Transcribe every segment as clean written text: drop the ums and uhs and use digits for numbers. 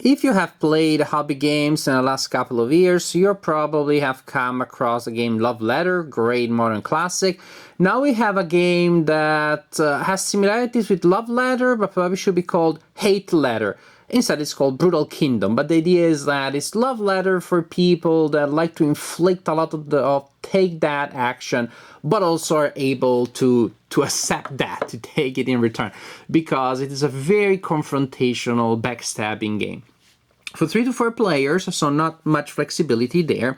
If you have played hobby games in the last couple of years, you probably have come across the game Love Letter, great modern classic. Now we have a game that has similarities with Love Letter, but probably should be called Hate Letter. Instead, it's called Brutal Kingdom, but the idea is that it's love letter for people that like to inflict a lot of take that action, but also are able to accept that, to take it in return, because it is a very confrontational, backstabbing game. For 3 to 4 players, so not much flexibility there.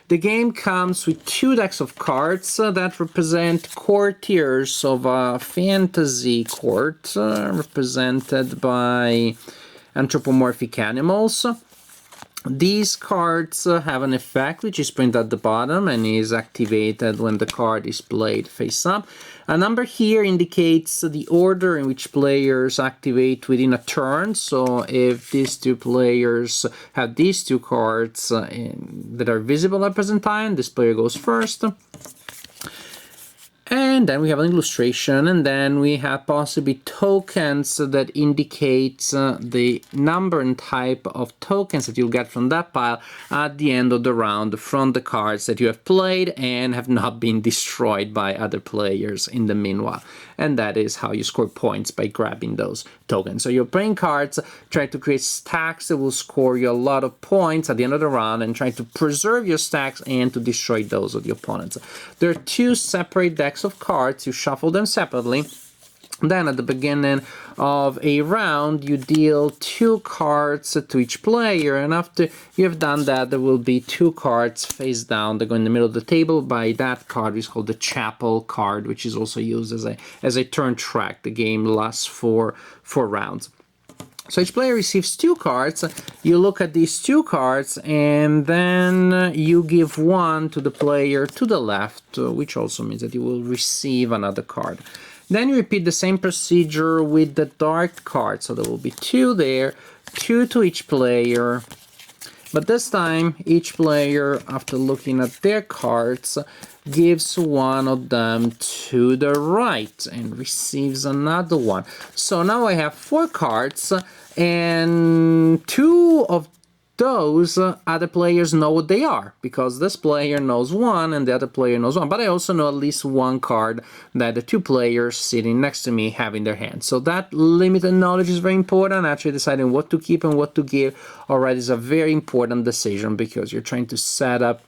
The game comes with 2 decks of cards that represent courtiers of a fantasy court, represented by anthropomorphic animals. These cards have an effect which is printed at the bottom and is activated when the card is played face up. A number here indicates the order in which players activate within a turn. So if these 2 players have these 2 cards that are visible at present time, this player goes first. And then we have an illustration, and then we have possibly tokens that indicate the number and type of tokens that you'll get from that pile at the end of the round from the cards that you have played and have not been destroyed by other players in the meanwhile. And that is how you score points, by grabbing those tokens. So you're playing cards, trying to create stacks that will score you a lot of points at the end of the round, and trying to preserve your stacks and to destroy those of the opponents. There are 2 separate decks of cards. You shuffle them separately. Then at the beginning of a round, you deal 2 cards to each player, and after you have done that, there will be 2 cards face down that go in the middle of the table. By that card, which is called the Chapel card, which is also used as a turn track. The game lasts for 4 rounds. So each player receives 2 cards. You look at these 2 cards, and then you give 1 to the player to the left, which also means that you will receive another card. Then you repeat the same procedure with the dark card. So there will be 2 there, 2 to each player. But this time, each player, after looking at their cards, gives 1 of them to the right and receives another one. So now I have 4 cards, and 2 of those other players know what they are, because this player knows 1 and the other player knows 1. But I also know at least 1 card that the 2 players sitting next to me have in their hands. So that limited knowledge is very important. Actually deciding what to keep and what to give already is a very important decision, because you're trying to set up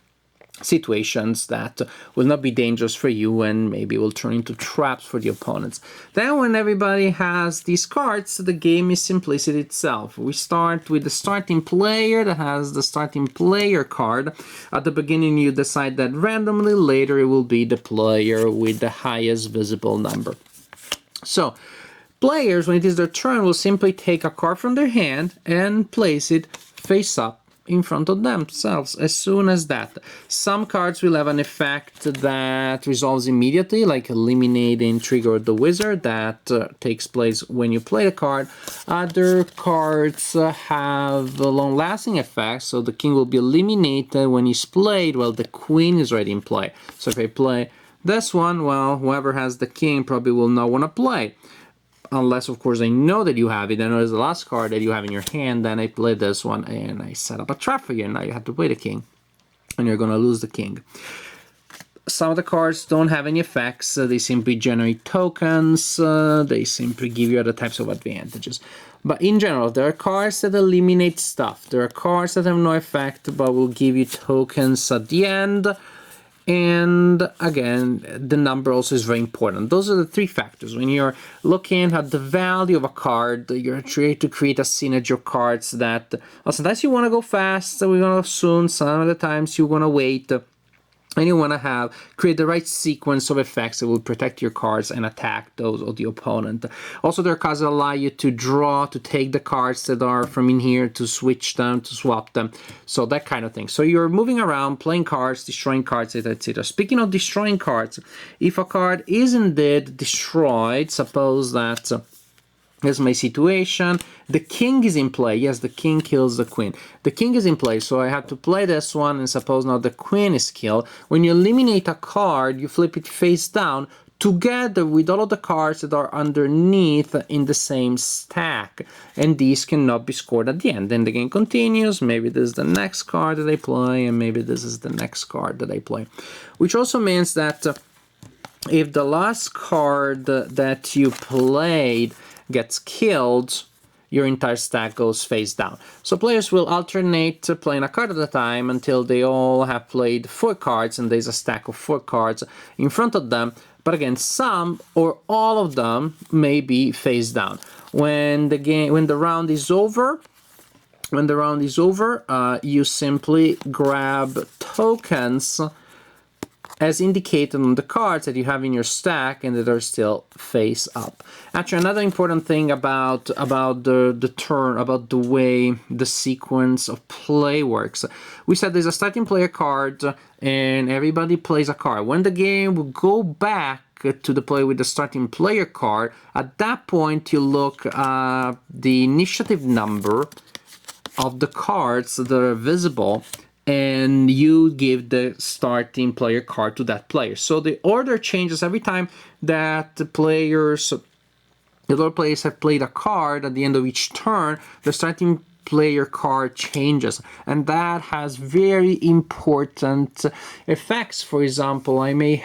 situations that will not be dangerous for you and maybe will turn into traps for the opponents. Then when everybody has these cards, the game is simplicity itself. We start with the starting player that has the starting player card. At the beginning you decide that randomly, later it will be the player with the highest visible number. So players, when it is their turn, will simply take a card from their hand and place it face up in front of themselves as soon as that. Some cards will have an effect that resolves immediately, like eliminating Trigger the Wizard, that takes place when you play the card. Other cards have long-lasting effects, so the king will be eliminated when he's played while the queen is already in play. So if I play this one, well, whoever has the king probably will not want to play. Unless, of course, I know that you have it. I know it's the last card that you have in your hand. Then I play this one and I set up a trap for you. And now you have to play the king. And you're going to lose the king. Some of the cards don't have any effects. They simply generate tokens. They simply give you other types of advantages. But in general, there are cards that eliminate stuff. There are cards that have no effect but will give you tokens at the end. And again, the number also is very important. Those are the 3 factors. When you're looking at the value of a card, you're trying to create a synergy of cards that sometimes you want to go fast, we want to soon, some of the times you want to wait. And you want to create the right sequence of effects that will protect your cards and attack those of the opponent. Also, there are cards that allow you to draw, to take the cards that are from in here, to switch them, to swap them. So that kind of thing. So you're moving around, playing cards, destroying cards, etc. Speaking of destroying cards, if a card is indeed destroyed, suppose that here's my situation. The king is in play. Yes, the king kills the queen. The king is in play, so I have to play this one, and suppose now the queen is killed. When you eliminate a card, you flip it face down. together with all of the cards that are underneath in the same stack, and these cannot be scored at the end. Then the game continues. Maybe this is the next card that I play, and maybe this is the next card that I play, which also means that if the last card that you played gets killed, your entire stack goes face down. So players will alternate playing a card at a time until they all have played 4 cards and there's a stack of 4 cards in front of them. But again, some or all of them may be face down. When the round is over, you simply grab tokens as indicated on the cards that you have in your stack and that are still face up. Actually, another important thing about the way the sequence of play works. We said there's a starting player card and everybody plays a card. When the game will go back to the play with the starting player card, at that point you look at the initiative number of the cards that are visible, and you give the starting player card to that player. So the order changes every time that the other players have played a card. At the end of each turn, the starting player card changes, and that has very important effects. For example, I may be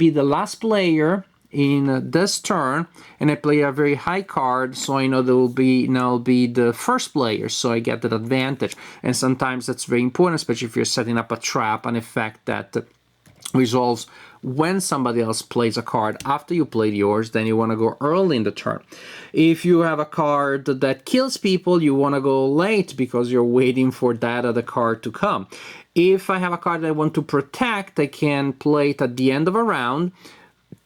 the last player in this turn, and I play a very high card, so I know there will be the first player, so I get that advantage. And sometimes that's very important, especially if you're setting up a trap, an effect that resolves when somebody else plays a card after you played yours. Then you want to go early in the turn. If you have a card that kills people, you want to go late because you're waiting for that other card to come. If I have a card that I want to protect, I can play it at the end of a round,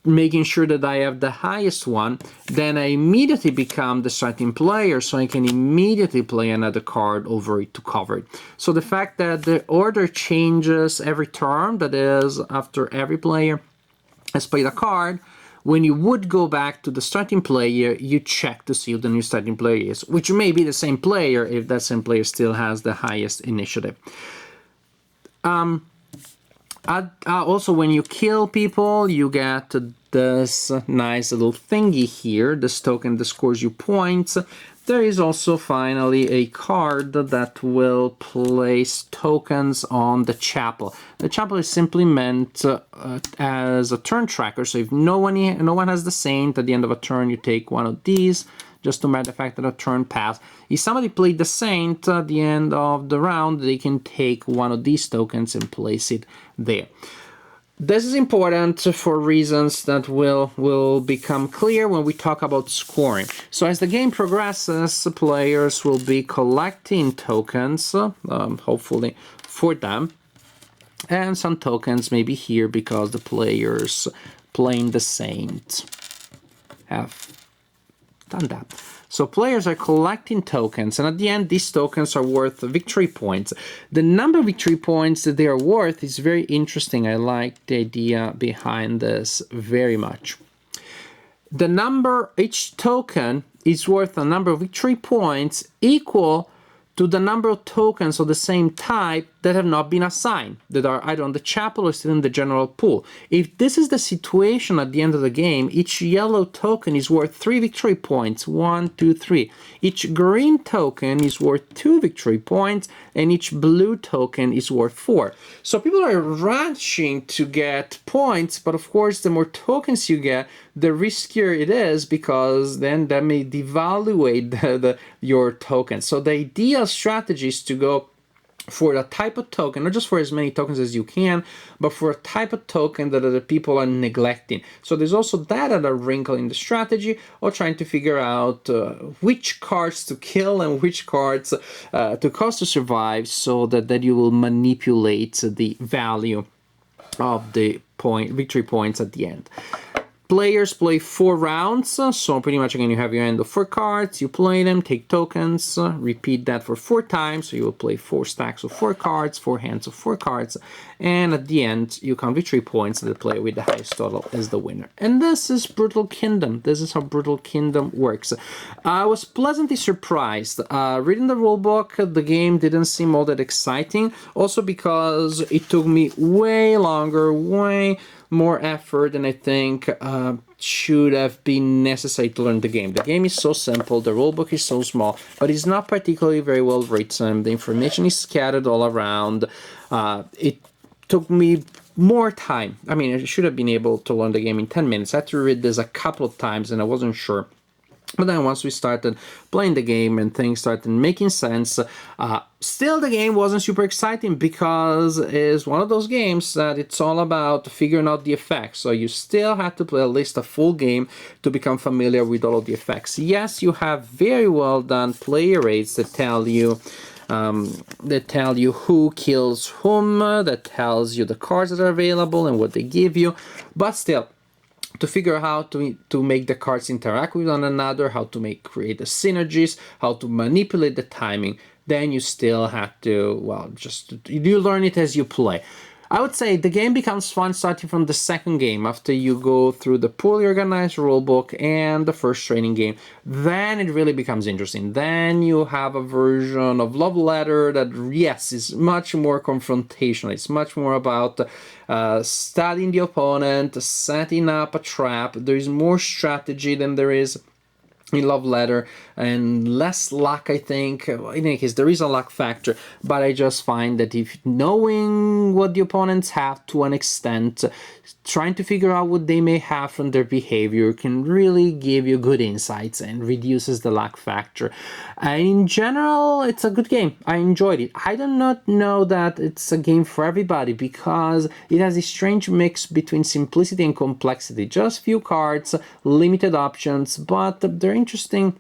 making sure that I have the highest one. Then I immediately become the starting player, so I can immediately play another card over it to cover it. So the fact that the order changes every turn, that is, after every player has played a card, when you would go back to the starting player, you check to see who the new starting player is, which may be the same player if that same player still has the highest initiative. Also, when you kill people, you get this nice little thingy here, this token that scores you points. There is also finally a card that will place tokens on the chapel. The chapel is simply meant as a turn tracker, so if no one has the saint, at the end of a turn you take one of these, just to mark the fact that a turn passed. If somebody played the saint at the end of the round, they can take one of these tokens and place it there. This is important for reasons that will become clear when we talk about scoring. So as the game progresses, players will be collecting tokens, hopefully for them, and some tokens may be here because the players playing the saint have done that. So players are collecting tokens, and at the end these tokens are worth victory points. The number of victory points that they are worth is very interesting. I like the idea behind this very much. Each token is worth a number of victory points equal to the number of tokens of the same type that have not been assigned, that are either on the chapel or still in the general pool. If this is the situation at the end of the game, each yellow token is worth 3 victory points, 1, 2, 3. Each green token is worth 2 victory points, and each blue token is worth 4. So people are rushing to get points, but of course the more tokens you get, the riskier it is, because then that may devaluate your token. So the ideal strategy is to go for a type of token, not just for as many tokens as you can, but for a type of token that other people are neglecting. So there's also that other wrinkle in the strategy of trying to figure out which cards to kill and which cards to cost to survive, so that you will manipulate the value of the victory points at the end. Players play 4 rounds, so pretty much again you have your hand of 4 cards, you play them, take tokens, repeat that for 4 times, so you will play 4 stacks of 4 cards, 4 hands of 4 cards, and at the end you count victory points, and the player with the highest total is the winner. And this is Brutal Kingdom. This is how Brutal Kingdom works. I was pleasantly surprised. Reading the rulebook, the game didn't seem all that exciting, also because it took me way longer, way more effort than I think should have been necessary to learn the game. The game is so simple, the rulebook is so small, but it's not particularly very well written. The information is scattered all around. It took me more time. I mean, I should have been able to learn the game in 10 minutes. I had to read this a couple of times and I wasn't sure. But then once we started playing the game and things started making sense, still the game wasn't super exciting because it's one of those games that it's all about figuring out the effects. So you still have to play at least a full game to become familiar with all of the effects. Yes, you have very well done player aids that tell you who kills whom, that tells you the cards that are available and what they give you, but still, to figure out how to make the cards interact with one another, how to create the synergies, how to manipulate the timing, then you still have to, well, you learn it as you play. I would say the game becomes fun starting from the second game, after you go through the poorly organized rulebook and the first training game. Then it really becomes interesting. Then you have a version of Love Letter that, yes, is much more confrontational. It's much more about studying the opponent, setting up a trap. There is more strategy than there is in Love Letter, and less luck, I think. In any case, there is a luck factor, but I just find that if knowing what the opponents have to an extent, trying to figure out what they may have from their behavior can really give you good insights and reduces the luck factor. In general, it's a good game. I enjoyed it. I do not know that it's a game for everybody because it has a strange mix between simplicity and complexity. Just few cards, limited options, but they're interesting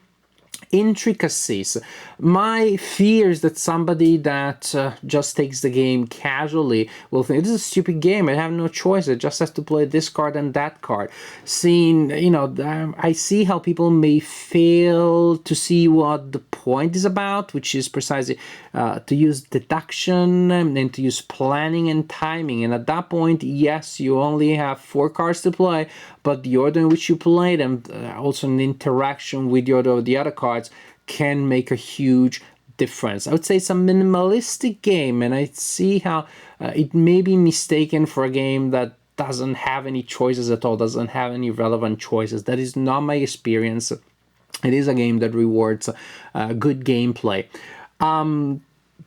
intricacies. My fear is that somebody that just takes the game casually will think, this is a stupid game, I have no choice, I just have to play this card and that card. Seeing, I see how people may fail to see what the point is about, which is precisely to use deduction and to use planning and timing. And at that point, yes, you only have 4 cards to play, but the order in which you play them, also an interaction with the order of the other cards, can make a huge difference. I would say it's a minimalistic game, and I see how it may be mistaken for a game that doesn't have any choices at all, doesn't have any relevant choices. That is not my experience. It is a game that rewards good gameplay.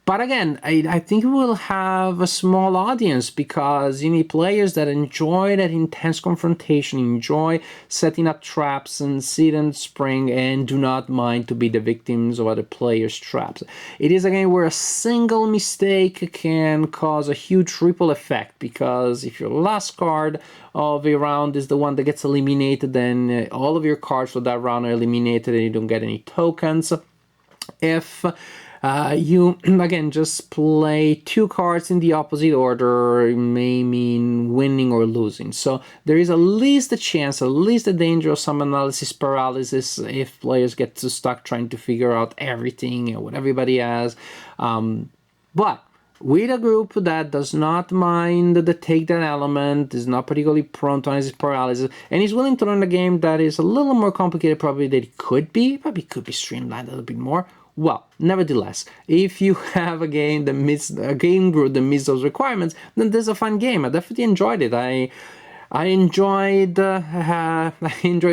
But again, I think we will have a small audience because you need players that enjoy that intense confrontation, enjoy setting up traps and sit and spring, and do not mind to be the victims of other players' traps. It is a game where a single mistake can cause a huge ripple effect, because if your last card of a round is the one that gets eliminated, then all of your cards for that round are eliminated and you don't get any tokens. If you, again, just play 2 cards in the opposite order, it may mean winning or losing. So there is at least a chance, at least a danger of some analysis paralysis if players get stuck trying to figure out everything and what everybody has. But with a group that does not mind the takedown element, is not particularly prone to analysis paralysis, and is willing to learn a game that is a little more complicated probably than it could be, probably could be streamlined a little bit more. Well, nevertheless, if you have a game that meets a game group that meets those requirements, then this is a fun game. I definitely enjoyed it. I enjoyed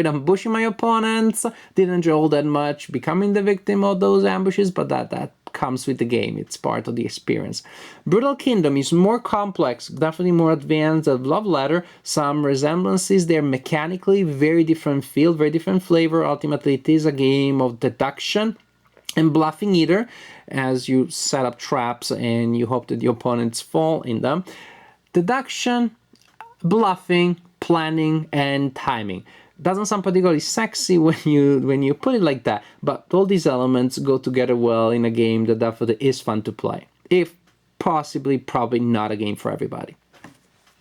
ambushing my opponents. Didn't enjoy all that much becoming the victim of those ambushes, but that comes with the game. It's part of the experience. Brutal Kingdom is more complex, definitely more advanced than Love Letter. Some resemblances there mechanically, very different feel, very different flavor. Ultimately, it is a game of deduction and bluffing either, as you set up traps and you hope that the opponents fall in them. Deduction, bluffing, planning, and timing. Doesn't sound particularly sexy when you put it like that, but all these elements go together well in a game that definitely is fun to play. If possibly, probably not a game for everybody.